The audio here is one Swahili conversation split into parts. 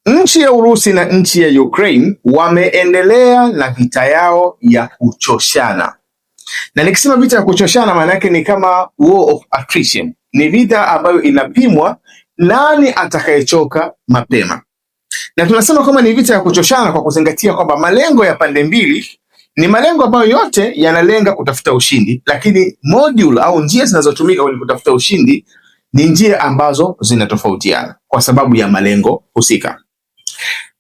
Nchi ya Urusi na nchi ya Ukraine wameendelea na vita yao ya kuchoshana, na nikisema vita ya kuchoshana maana yake ni kama war of attrition. Ni vita ambayo inapimwa nani atakayechoka mapema, na tunasema kama ni vita ya kuchoshana kwa kuzingatia kwamba malengo ya pande mbili ni malengo ambayo yote yanalenga kutafuta ushindi, lakini module au njia zinazotumika kwenye kutafuta ushindi ni njia ambazo zinatofautiana kwa sababu ya malengo husika.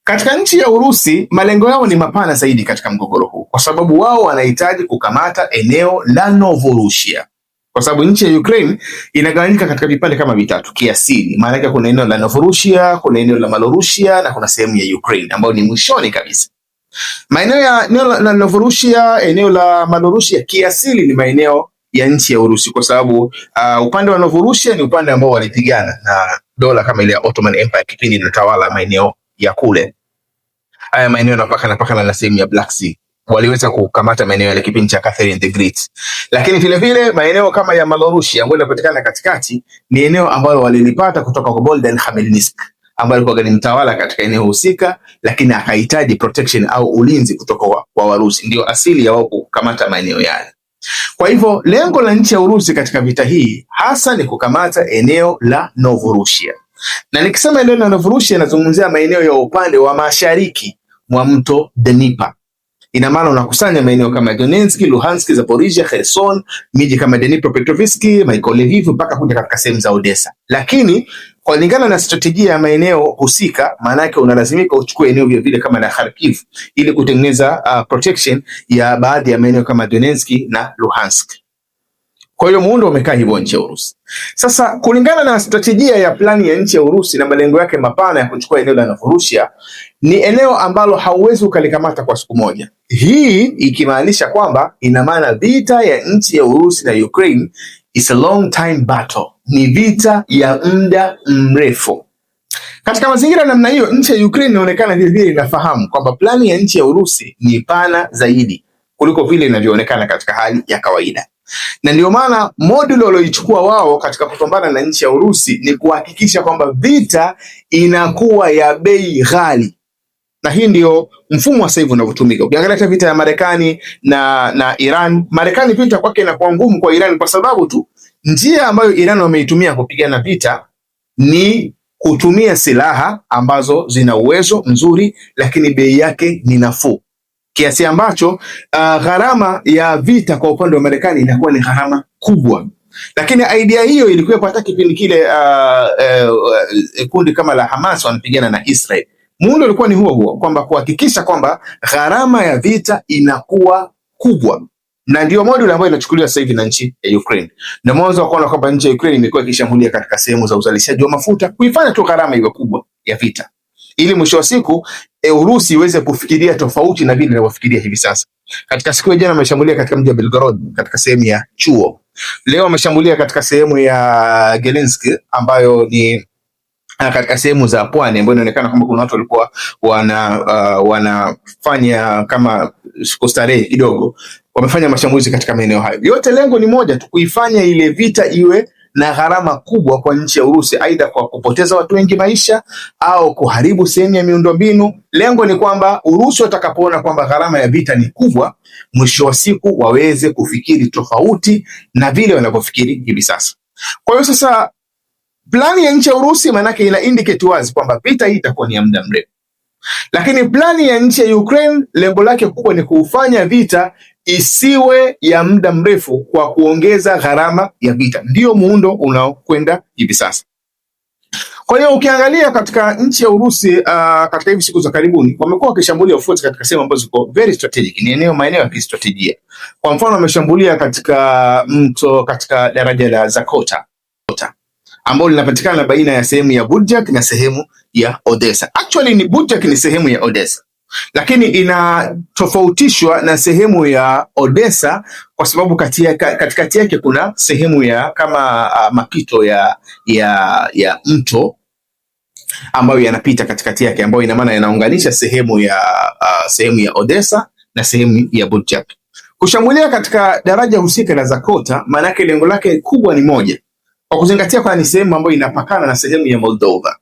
Katika nchi ya Urusi malengo yao ni mapana zaidi katika mgogoro huu, kwa sababu wao wanahitaji kukamata eneo la Novorossiya, kwa sababu nchi ya Ukraine inagawanyika katika vipande kama vitatu kiasili. Maana yake kuna eneo la Novorossiya, kuna eneo la Malorusia na kuna sehemu ya Ukraine ambayo ni mwishoni kabisa. Maeneo ya eneo la Novorossiya, eneo la Malorusia kiasili ni maeneo ya nchi ya Urusi, kwa sababu upande wa Novorossiya ni upande ambao walipigana na dola kama ile ya Ottoman Empire kipindi inatawala maeneo ya kule. Haya maeneo yanapakana na sehemu ya Black Sea. Waliweza kukamata maeneo yale kipindi cha Catherine the Great. Lakini vile vile maeneo kama ya Malorusia ambayo yanapatikana katikati ni eneo ambalo walilipata kutoka kwa Bogdan Khmelnytskyi ambaye alikuwa ni mtawala katika eneo husika, lakini akahitaji protection au ulinzi kutoka kwa Warusi. Ndio asili ya wao kukamata maeneo yale. Kwa hivyo lengo la nchi ya Urusi katika vita hii hasa ni kukamata eneo la Novorossiya. Na nikisema eneo la Novorossiya nazungumzia maeneo ya upande wa mashariki mwa mto Dnieper. Ina maana unakusanya maeneo kama Donetsk, Luhansk, Zaporizhia, Kherson, miji kama Dnipropetrovsk, Mykolaiv mpaka kuja katika sehemu za Odessa. Lakini kulingana na strategia ya maeneo husika, maana yake unalazimika uchukue eneo vile kama na Kharkiv ili kutengeneza protection ya baadhi ya maeneo kama Donetsk na Luhansk. Kwa hiyo muundo umekaa hivyo nchi ya Urusi. Sasa kulingana na strategia ya plani ya nchi ya Urusi na malengo yake mapana ya kuchukua eneo la Novorossiya, ni eneo ambalo hauwezi ukalikamata kwa siku moja. Hii ikimaanisha kwamba ina maana vita ya nchi ya Urusi na Ukraine is a long time battle. Ni vita ya muda mrefu. Katika mazingira namna hiyo, nchi ya Ukraine inaonekana vile inafahamu kwamba plani ya nchi ya Urusi ni pana zaidi kuliko vile inavyoonekana katika hali ya kawaida. Na ndio maana moduli walioichukua wao katika kupambana na nchi ya Urusi ni kuhakikisha kwamba vita inakuwa ya bei ghali. Na hii ndio mfumo wa sasa hivi unavyotumika. Ukiangalia vita ya Marekani na Iran, Marekani vita kwake inakuwa ngumu kwa Iran kwa sababu tu njia ambayo Iran wameitumia kupigana vita ni kutumia silaha ambazo zina uwezo mzuri lakini bei yake ni nafuu, kiasi ambacho gharama ya vita kwa upande wa Marekani inakuwa ni gharama kubwa. Lakini idea hiyo ilikuwa hata kipindi kile kundi kama la Hamas wanapigana na Israel. Muundo ulikuwa ni huo kwamba kuhakikisha kwamba gharama ya vita inakuwa kubwa, na ndio model ambayo inachukuliwa sasa hivi na nchi ya Ukraine. Na mwanzo wa kuona kwamba nchi ya Ukraine imekuwa ikishambulia katika sehemu za uzalishaji wa mafuta kuifanya tu gharama iwe kubwa ya vita, ili mwisho wa siku Urusi iweze kufikiria tofauti na vile inavyofikiria hivi sasa. Katika siku ya jana wameshambulia katika mji wa Belgorod katika sehemu ya chuo. Leo wameshambulia katika sehemu ya Gelensk ambayo ni katika sehemu za pwani ambayo inaonekana kwamba kuna watu walikuwa wanafanya kama kustarehe kidogo. Wamefanya mashambulizi katika maeneo hayo. Yote lengo ni moja tu, kuifanya ile vita iwe na gharama kubwa kwa nchi ya Urusi, aidha kwa kupoteza watu wengi maisha au kuharibu sehemu ya miundombinu. Lengo ni kwamba Urusi watakapoona kwamba gharama ya vita ni kubwa, mwisho wa siku waweze kufikiri tofauti na vile wanavyofikiri hivi sasa. Kwa hiyo sasa plani ya nchi ya Urusi manake ina indicate wazi kwamba vita hii itakuwa ni ya muda mrefu. Lakini plani ya nchi ya Ukraine lengo lake kubwa ni kufanya vita isiwe ya muda mrefu kwa kuongeza gharama ya vita. Ndio muundo unaokwenda hivi sasa. Kwa hiyo ukiangalia katika nchi ya Urusi katika hivi siku za karibuni wamekuwa wakishambulia ufuati katika sehemu ambazo ziko very strategic, ni maeneo ya kistratejia. Kwa mfano wameshambulia katika mto katika daraja la Zakota ambalo linapatikana baina ya sehemu ya Budjak na sehemu ya Odessa. Actually ni Budjak ni sehemu ya Odessa, lakini inatofautishwa na sehemu ya Odessa kwa sababu katikati yake kuna sehemu ya kama mapito ya mto ambayo yanapita katikati yake, ambayo ina maana yanaunganisha sehemu ya Odessa na sehemu ya Budjak. Kushambulia katika daraja husika la Zakota maana yake lengo lake kubwa ni moja, kwa kuzingatia kwa ni sehemu ambayo inapakana na sehemu ya Moldova.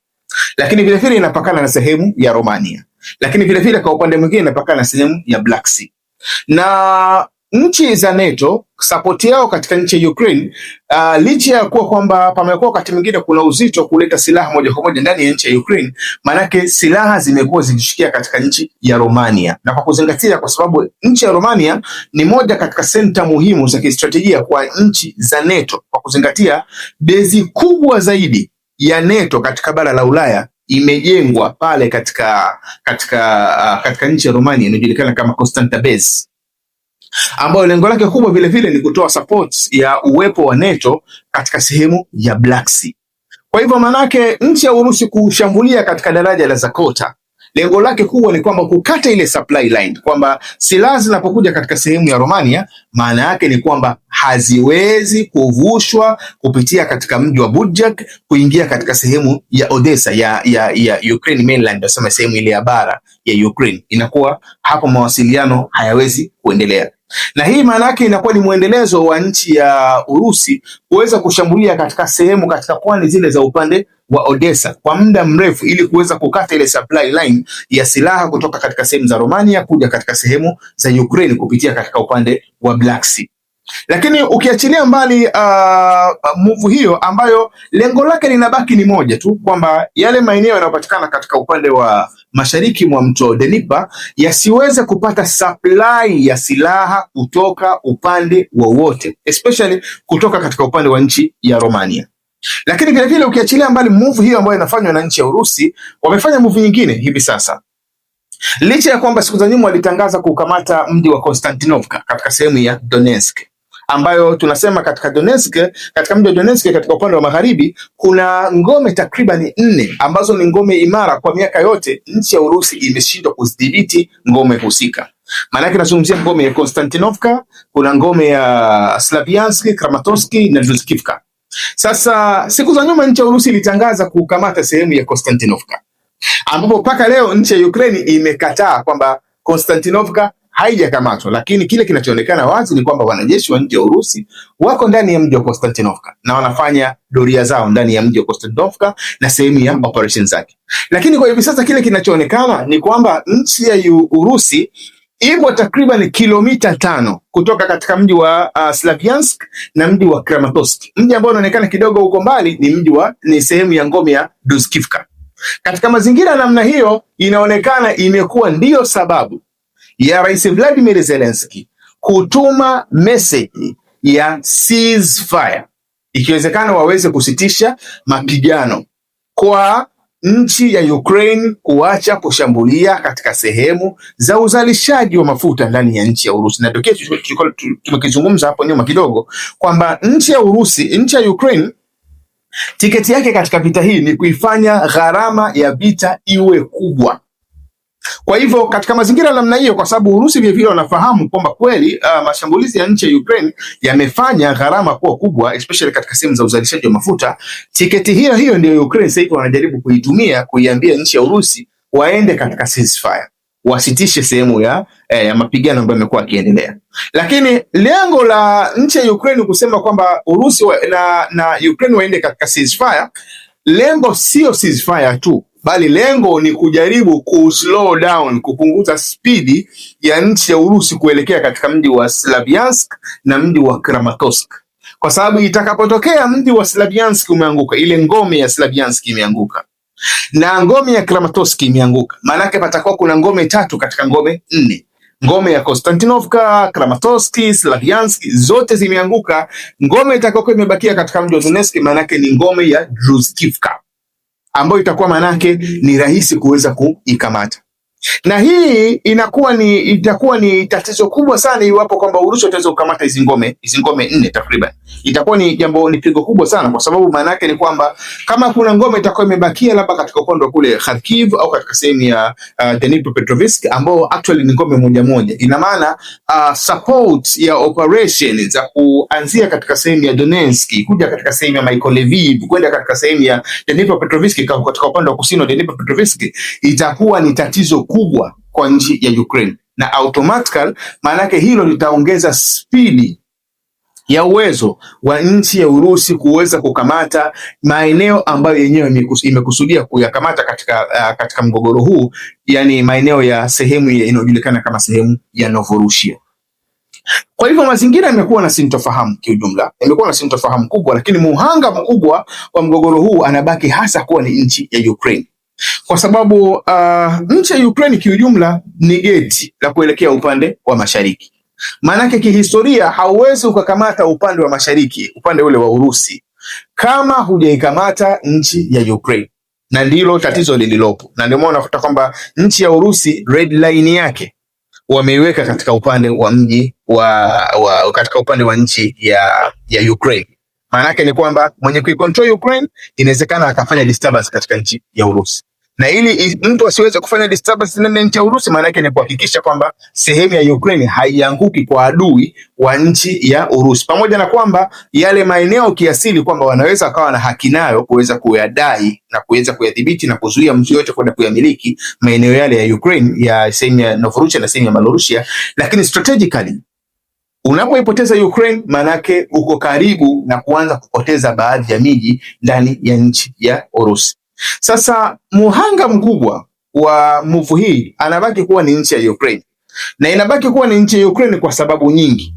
lakini vile vile inapakana na sehemu ya Romania, lakini vile vile kwa upande mwingine inapakana na sehemu ya Black Sea. Na nchi za NATO support yao katika nchi ya Ukraine, licha ya kuwa kwamba pamekuwa wakati mwingine kuna uzito kuleta silaha moja kwa moja ndani ya nchi ya Ukraine, manake silaha zimekuwa zikishikia katika nchi ya Romania, na kwa kuzingatia kwa sababu nchi ya Romania ni moja katika senta muhimu za kistratejia kwa nchi za NATO, kwa kuzingatia bezi kubwa zaidi ya NATO katika bara la Ulaya imejengwa pale katika nchi ya Romania inajulikana kama Constanta Base, ambayo lengo lake kubwa vile vile ni kutoa support ya uwepo wa NATO katika sehemu ya Black Sea. Kwa hivyo manake nchi ya Urusi kushambulia katika daraja la Zakota, lengo lake kubwa ni kwamba kukata ile supply line, kwamba silaha zinapokuja katika sehemu ya Romania, maana yake ni kwamba haziwezi kuvushwa kupitia katika mji wa Budjak kuingia katika sehemu ya Odessa ya Ukraine mainland, nasema sehemu ile ya bara ya Ukraine, inakuwa hapo mawasiliano hayawezi kuendelea. Na hii maana yake inakuwa ni mwendelezo wa nchi ya Urusi kuweza kushambulia katika sehemu katika pwani zile za upande wa Odessa kwa muda mrefu, ili kuweza kukata ile supply line ya silaha kutoka katika sehemu za Romania kuja katika sehemu za Ukraine kupitia katika upande wa Black Sea. Lakini ukiachilia mbali move hiyo ambayo lengo lake linabaki ni moja tu, kwamba yale maeneo yanayopatikana katika upande wa mashariki mwa mto Dnieper yasiweze kupata supply ya silaha kutoka upande wowote, especially kutoka katika upande wa nchi ya Romania. Lakini vile vile ukiachilia mbali move hiyo ambayo inafanywa na nchi ya Urusi, wamefanya move nyingine hivi sasa. Licha ya kwamba siku za nyuma walitangaza kukamata mji wa Konstantinovka katika sehemu ya Donetsk, ambayo tunasema katika Donetsk, katika mji wa Donetsk katika upande wa magharibi kuna ngome takriban 4 ambazo ni ngome imara. Kwa miaka yote nchi ya Urusi imeshindwa kudhibiti ngome husika. Maana yake nazungumzia ngome ya Konstantinovka, kuna ngome ya Slaviansk, Kramatorsk na Druzhkivka. Sasa siku za nyuma nchi ya Urusi ilitangaza kukamata sehemu ya Konstantinovka, ambapo mpaka leo nchi ya Ukraine imekataa kwamba Konstantinovka haijakamatwa, lakini kile kinachoonekana wazi ni kwamba wanajeshi wa nchi ya Urusi wako ndani ya mji wa Konstantinovka na wanafanya doria zao ndani ya mji wa Konstantinovka na sehemu ya operation zake. Lakini kwa hivi sasa kile kinachoonekana ni kwamba nchi ya Urusi ipo takriban kilomita 5 kutoka katika mji wa Slaviansk na mji wa Kramatorsk. Mji ambao unaonekana kidogo huko mbali ni sehemu ya ngome ya Druzhkivka. Katika mazingira namna hiyo, inaonekana imekuwa ndiyo sababu ya Rais Vladimir Zelensky kutuma message ya ceasefire, ikiwezekana waweze kusitisha mapigano kwa nchi ya Ukraine kuacha kushambulia katika sehemu za uzalishaji wa mafuta ndani ya nchi ya Urusi. Na ndio tumekizungumza hapo nyuma kidogo kwamba nchi ya Ukraine tiketi yake katika vita hii ni kuifanya gharama ya vita iwe kubwa. Kwa hivyo katika mazingira namna hiyo, kwa sababu Urusi vile vile wanafahamu kwamba kweli mashambulizi ya nchi ya Ukraine yamefanya gharama kuwa kubwa, especially katika sehemu za uzalishaji wa mafuta. Tiketi hiyo ndio Ukraine sasa hivi wanajaribu kuitumia kuiambia nchi ya Urusi waende katika ceasefire, wasitishe sehemu ya mapigano ambayo yamekuwa yakiendelea. Lakini lengo la nchi ya Ukraine kusema kwamba Urusi na Ukraine waende katika ceasefire, lengo sio ceasefire tu, bali lengo ni kujaribu slow down, kupunguza spidi ya nchi ya Urusi kuelekea katika mji wa Slaviansk na mji wa Kramatorsk. Kwa sababu itakapotokea mji wa Slaviansk umeanguka, ile ngome ya Slaviansk imeanguka na ngome ya Kramatorsk imeanguka, maana yake patakuwa kuna ngome 3 katika ngome 4. Ngome ya Konstantinovka, Kramatorsk, Slaviansk zote zimeanguka. Ngome itakayokuwa imebakia katika mji wa Donetsk maana yake ni ngome ya Druzhkivka, ambayo itakuwa manake ni rahisi kuweza kuikamata. Na hii itakuwa ni tatizo kubwa sana iwapo kwamba Urusi wataweza kukamata hizi ngome 4 takriban. Itakuwa ni pigo kubwa sana, kwa sababu maana yake ni kwamba kama kuna ngome itakuwa imebakia labda katika upande wa kule Kharkiv au katika sehemu ya Dnipropetrovsk, ambao actually ni ngome moja, ina maana support ya operation za kuanzia katika sehemu ya Donetsk kuja katika sehemu ya Mykolaiv kwenda katika sehemu ya Dnipropetrovsk katika upande wa kusini wa Dnipropetrovsk itakuwa ni tatizo kubwa kwa nchi ya Ukraine, na automatically maana yake hilo litaongeza spidi ya uwezo wa nchi ya Urusi kuweza kukamata maeneo ambayo yenyewe imekusudia kuyakamata katika mgogoro huu, yani maeneo ya sehemu inayojulikana kama sehemu ya Novorossiya. Kwa hivyo mazingira yamekuwa na sintofahamu, kiujumla yamekuwa na sintofahamu kubwa, lakini muhanga mkubwa wa mgogoro huu anabaki hasa kuwa ni nchi ya Ukraine, kwa sababu nchi ya Ukraine kiujumla ni geti la kuelekea upande wa mashariki. Maanake kihistoria hauwezi ukakamata upande wa mashariki, upande ule wa Urusi, kama hujaikamata nchi ya Ukraine, na ndilo tatizo lililopo. Na ndio maana unakuta kwamba nchi ya Urusi red line yake wameiweka katika upande wa mji katika upande wa nchi ya Ukraine. Maanake ni kwamba mwenye kuicontrol Ukraine inawezekana akafanya disturbance katika nchi ya Urusi, na ili mtu asiweze kufanya disturbance ndani ya nchi ya Urusi, maana yake ni kuhakikisha kwamba sehemu ya Ukraine haianguki kwa adui wa nchi ya Urusi, pamoja na kwamba yale maeneo kiasili kwamba wanaweza kawa na haki nayo kuweza kuyadai na kuweza kuyadhibiti na kuzuia mtu yote kwenda kuyamiliki maeneo yale ya Ukraine, ya sehemu ya Novorossiya na sehemu ya Malorusia, lakini strategically unapoipoteza Ukraine, manake uko karibu na kuanza kupoteza baadhi ya miji ndani ya nchi ya Urusi. Sasa muhanga mkubwa wa move hii anabaki kuwa ni nchi ya Ukraine, na inabaki kuwa ni nchi ya Ukraine kwa sababu nyingi.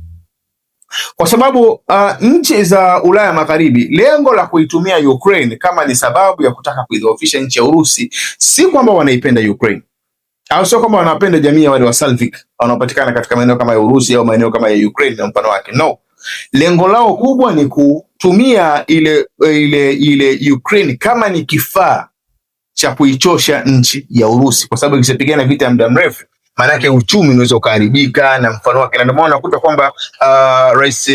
Kwa sababu nchi za Ulaya Magharibi, lengo la kuitumia Ukraine kama ni sababu ya kutaka kuidhoofisha nchi ya Urusi, si kwamba wanaipenda Ukraine au sio kwamba wanapenda jamii ya wale wa Slavic wanaopatikana katika maeneo kama ya Urusi au maeneo kama ya Ukraine na mfano wake. No, lengo lao kubwa ni kutumia ile Ukraine kama ni kifaa cha kuichosha nchi ya Urusi, kwa sababu ikishapigana vita ya muda mrefu, maana yake uchumi unaweza kuharibika na mfano wake. Na ndio maana unakuta kwamba Rais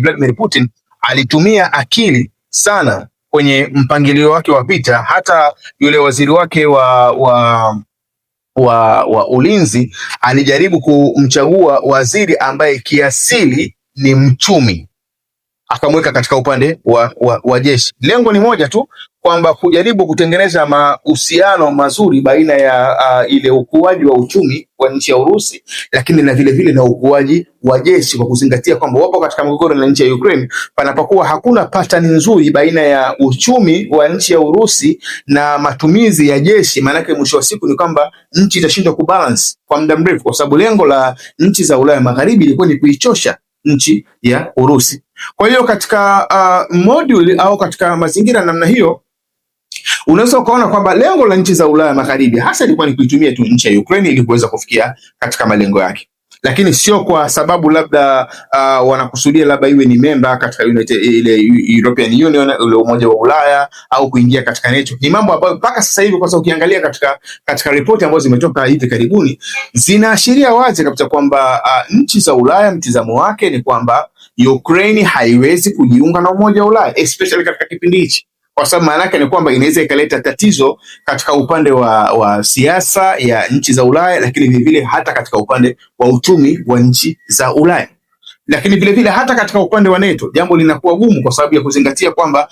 Vladimir Putin alitumia akili sana kwenye mpangilio wake wa vita. Hata yule waziri wake wa ulinzi alijaribu kumchagua waziri ambaye kiasili ni mchumi, akamweka katika upande wa jeshi. Lengo ni moja tu, kwamba kujaribu kutengeneza mahusiano mazuri baina ya ile ukuaji wa uchumi wa nchi ya Urusi, lakini na vile vile na ukuaji wa jeshi, kwa kuzingatia kwamba wapo katika mgogoro na nchi ya Ukraine. Panapokuwa hakuna pattern nzuri baina ya uchumi wa nchi ya Urusi na matumizi ya jeshi, maanake mwisho wa siku ni kwamba nchi itashindwa kubalance kwa muda mrefu, kwa sababu lengo la nchi za Ulaya Magharibi ilikuwa ni kuichosha nchi ya Urusi. Kwa hiyo katika module au katika mazingira namna hiyo, unaweza ukaona kwamba lengo la nchi za Ulaya Magharibi hasa ilikuwa ni kuitumia tu nchi ya Ukraine ili kuweza kufikia katika malengo yake, lakini sio kwa sababu labda wanakusudia labda iwe ni memba katika ile European Union, ule umoja wa Ulaya, au kuingia katika NATO. Ni mambo ambayo mpaka sasa hivi, kwa sababu ukiangalia katika ripoti ambazo zimetoka hivi karibuni, zinaashiria wazi kabisa kwamba nchi za Ulaya mtizamo wake ni kwamba Ukraine haiwezi kujiunga na umoja wa Ulaya, especially katika kipindi hichi, kwa sababu maana yake ni kwamba inaweza ikaleta tatizo katika upande wa siasa ya nchi za Ulaya, lakini vile vile hata katika upande wa uchumi wa nchi za Ulaya, lakini vile vile hata katika upande wa NATO jambo linakuwa gumu, kwa sababu ya kuzingatia kwamba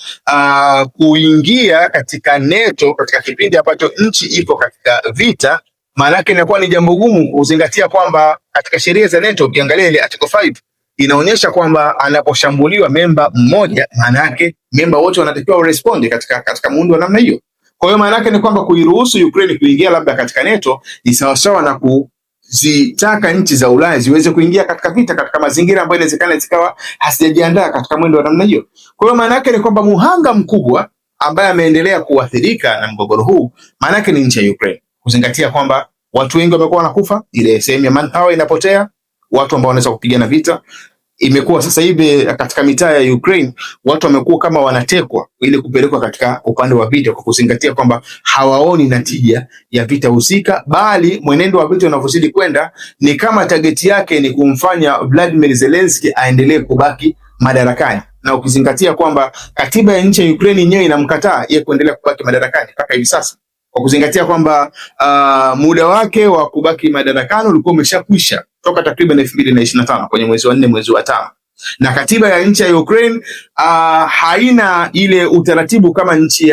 kuingia katika NATO katika kipindi ambacho nchi ipo katika vita, maana yake inakuwa ni jambo gumu, kuzingatia kwamba katika sheria za NATO ukiangalia ile Article 5 inaonyesha kwamba anaposhambuliwa memba mmoja, maana yake memba wote wanatakiwa respond katika muundo wa namna hiyo. Kwa hiyo maana yake ni kwamba kuiruhusu Ukraine kuingia labda katika NATO ni sawasawa na kuzitaka nchi za Ulaya ziweze kuingia katika vita katika mazingira ambayo inawezekana zikawa hazijajiandaa katika mwendo wa namna hiyo. Kwa hiyo maana yake ni kwamba muhanga mkubwa ambaye ameendelea kuathirika na mgogoro huu, maana yake ni nchi ya Ukraine, kuzingatia kwamba watu wengi wamekuwa wanakufa, ile sehemu ya manpower inapotea, watu ambao wanaweza kupigana vita. Imekuwa sasa hivi katika mitaa ya Ukraine watu wamekuwa kama wanatekwa ili kupelekwa katika upande wa vita, kwa kuzingatia kwamba hawaoni natija ya vita husika, bali mwenendo wa vita unavyozidi kwenda ni kama target yake ni kumfanya Vladimir Zelensky aendelee kubaki madarakani, na ukizingatia kwamba katiba ya nchi ya Ukraine yenyewe inamkataa yeye kuendelea kubaki madarakani mpaka hivi sasa, kwa kuzingatia kwamba muda wake wa kubaki madarakani ulikuwa umeshakwisha toka takriban 2025 kwenye mwezi wa 4 mwezi wa 5. na katiba ya nchi ya Ukraine haina ile utaratibu kama nchi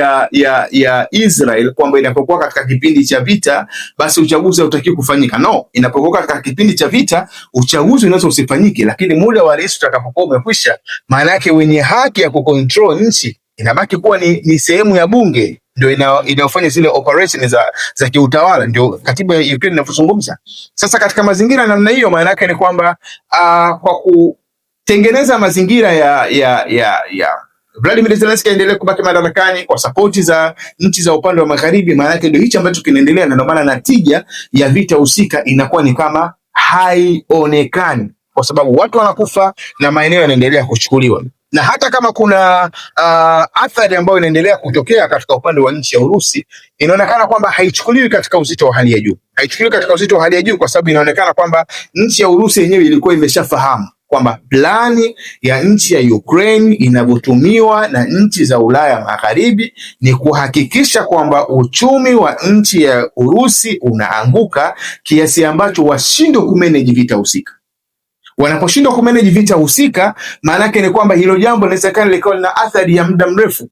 ya Israel kwamba inapokuwa katika kipindi cha vita basi uchaguzi hautakiwi kufanyika. No, inapokuwa katika kipindi cha vita uchaguzi unaweza usifanyike, lakini muda wa rais utakapokuwa umekwisha, maana yake wenye haki ya kucontrol nchi inabaki kuwa ni sehemu ya bunge, ndio inayofanya zile operation za kiutawala, ndio katiba ya Ukraine inavyozungumza. Sasa katika mazingira namna hiyo, maana yake ni kwamba kwa kutengeneza mazingira ya Vladimir Zelensky aendelee kubaki madarakani kwa sapoti za nchi za upande wa magharibi, maana yake ndio hicho ambacho kinaendelea, na ndio maana natija ya vita husika inakuwa ni kama haionekani, kwa sababu watu wanakufa na maeneo yanaendelea kuchukuliwa. Na hata kama kuna athari ambayo inaendelea kutokea katika upande wa nchi ya Urusi, inaonekana kwamba haichukuliwi katika uzito wa hali ya juu. Haichukuliwi katika uzito wa hali ya juu kwa sababu inaonekana kwamba nchi ya Urusi yenyewe ilikuwa imeshafahamu kwamba plani ya nchi ya Ukraine inavyotumiwa na nchi za Ulaya Magharibi ni kuhakikisha kwamba uchumi wa nchi ya Urusi unaanguka kiasi ambacho washindwe kumanage vita husika. Wanaposhindwa kumanage vita husika, maana yake ni kwamba hilo jambo linawezekana likawa lina athari ya muda mrefu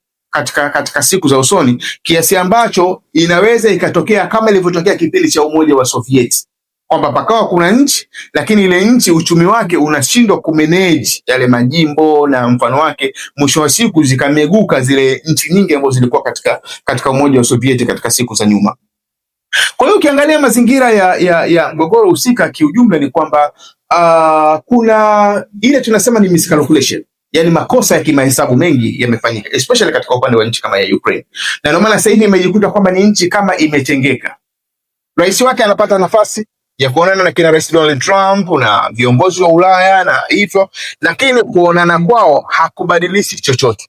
katika siku za usoni, kiasi ambacho inaweza ikatokea kama ilivyotokea kipindi cha Umoja wa Sovieti, kwamba pakawa kuna nchi lakini ile nchi uchumi wake unashindwa kumanage yale majimbo na mfano wake, mwisho wa siku zikameguka zile nchi nyingi ambazo zilikuwa katika Umoja wa Sovieti katika siku za nyuma. Kwa hiyo ukiangalia mazingira ya mgogoro husika kiujumla ni kwamba kuna ile tunasema ni miscalculation, yani makosa ya kimahesabu mengi yamefanyika, especially katika upande wa nchi kama ya Ukraine, na ndio maana sasa hivi imejikuta kwamba ni nchi kama imetengeka. Rais wake anapata nafasi ya kuonana na kina Rais Donald Trump na viongozi wa Ulaya na hivyo, lakini kuonana kwao hakubadilishi chochote.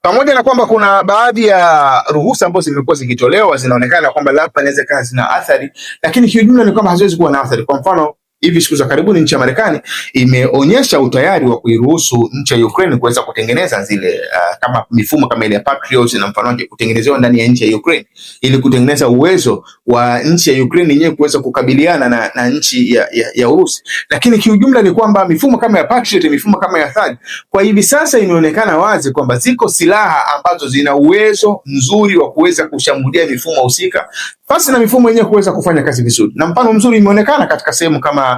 Pamoja na kwamba kuna baadhi ya ruhusa ambazo zimekuwa zikitolewa zinaonekana kwamba labda inaweza kuwa zina athari, lakini kiujumla ni kwamba haziwezi kuwa na athari. Kwa mfano, hivi siku za karibuni nchi ya Marekani imeonyesha utayari wa kuiruhusu nchi ya Ukraine kuweza kutengeneza zile kama mifumo kama ile ya Patriot na mfano wake kutengenezewa ndani ya nchi ya Ukraine, ili kutengeneza uwezo wa nchi ya Ukraine yenyewe kuweza kukabiliana na nchi ya Urusi. Lakini kiujumla ni kwamba mifumo kama ya Patriot, mifumo kama ya THAAD, kwa hivi sasa inaonekana wazi kwamba ziko silaha ambazo zina uwezo mzuri wa kuweza kushambulia mifumo husika, basi na mifumo yenyewe kuweza kufanya kazi vizuri. Na mfano mzuri imeonekana katika sehemu kama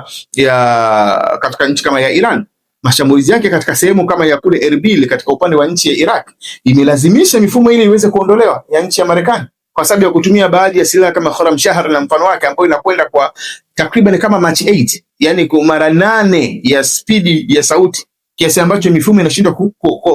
katika nchi kama ya Iran. Mashambulizi yake katika sehemu kama ya kule Erbil katika upande wa nchi ya Iraq imelazimisha mifumo ile iweze kuondolewa ya nchi ya Marekani kwa sababu ya kutumia baadhi ya silaha kama Khorramshahr na mfano wake, ambayo inakwenda kwa takriban kama Mach 8, yani kwa mara 8 ya spidi ya sauti, kiasi ambacho mifumo inashindwa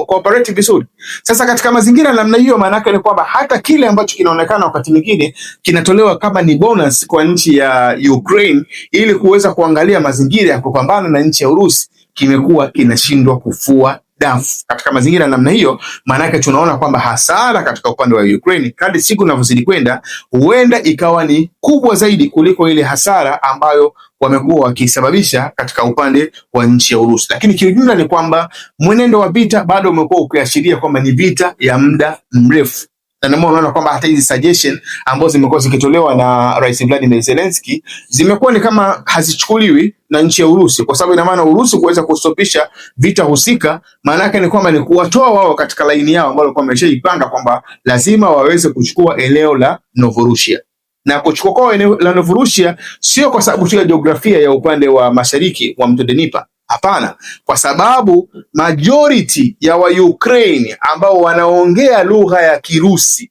cooperate vizuri. Sasa katika mazingira namna hiyo, maana yake ni kwamba hata kile ambacho kinaonekana wakati mwingine kinatolewa kama ni bonus kwa nchi ya Ukraine ili kuweza kuangalia mazingira ya kupambana na nchi ya Urusi, kimekuwa kinashindwa kufua dafu. Katika mazingira namna hiyo, maana yake tunaona kwamba hasara katika upande wa Ukraine kadri siku zinavyozidi kwenda huenda ikawa ni kubwa zaidi kuliko ile hasara ambayo wamekuwa wakisababisha katika upande wa nchi ya Urusi. Lakini kiujumla ni kwamba mwenendo wa vita bado umekuwa ukiashiria kwamba ni vita ya muda mrefu. Na ndio unaona kwamba hata hizi suggestion ambazo zimekuwa zikitolewa na Rais Vladimir Zelensky zimekuwa ni kama hazichukuliwi na nchi ya Urusi, kwa sababu ina maana Urusi kuweza kustopisha vita husika, maana yake ni kwamba ni kuwatoa wao katika laini yao ambayo kwa wameshaipanga kwamba lazima waweze kuchukua eneo la Novorossiysk. Na kuchukua kwa eneo la Novorossiysk sio kwa sababu tu ya jiografia ya upande wa mashariki wa mto Dnieper. Hapana, kwa sababu majority ya Wa-Ukraine ambao wanaongea lugha ya Kirusi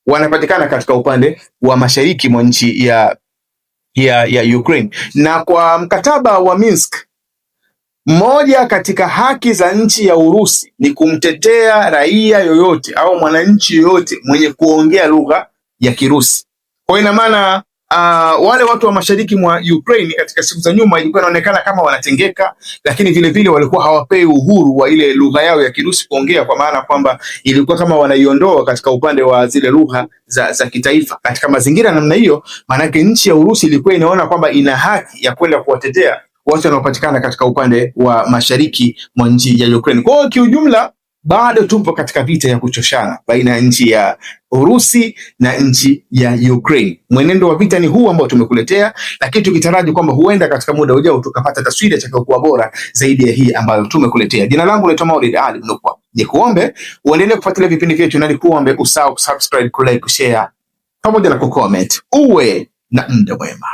wanapatikana katika upande wa mashariki mwa nchi ya Ukraine. Na kwa mkataba wa Minsk, moja katika haki za nchi ya Urusi ni kumtetea raia yoyote au mwananchi yoyote mwenye kuongea lugha ya Kirusi. Kwa ina maana wale watu wa mashariki mwa Ukraine katika siku za nyuma ilikuwa inaonekana kama wanatengeka, lakini vile vile walikuwa hawapewi uhuru wa ile lugha yao ya Kirusi kuongea, kwa maana kwamba ilikuwa kama wanaiondoa katika upande wa zile lugha za kitaifa. Katika mazingira namna hiyo, maana yake nchi ya Urusi ilikuwa inaona kwamba ina haki ya kwenda kuwatetea watu wanaopatikana katika upande wa mashariki mwa nchi ya Ukraine. Kwa hiyo kiujumla bado tupo katika vita ya kuchoshana baina ya nchi ya Urusi na nchi ya Ukraine. Mwenendo wa vita ni huu ambao tumekuletea, lakini tukitaraji kwamba huenda katika muda ujao tukapata taswira itakayokuwa bora zaidi ya hii ambayo tumekuletea. Jina langu naitwa Maulid Ali Mnukwa. Nikuombe uendelee kufuatilia vipindi vyetu na nikuombe usahau kusubscribe, kulike, kushare pamoja na kucomment. Uwe na muda mwema.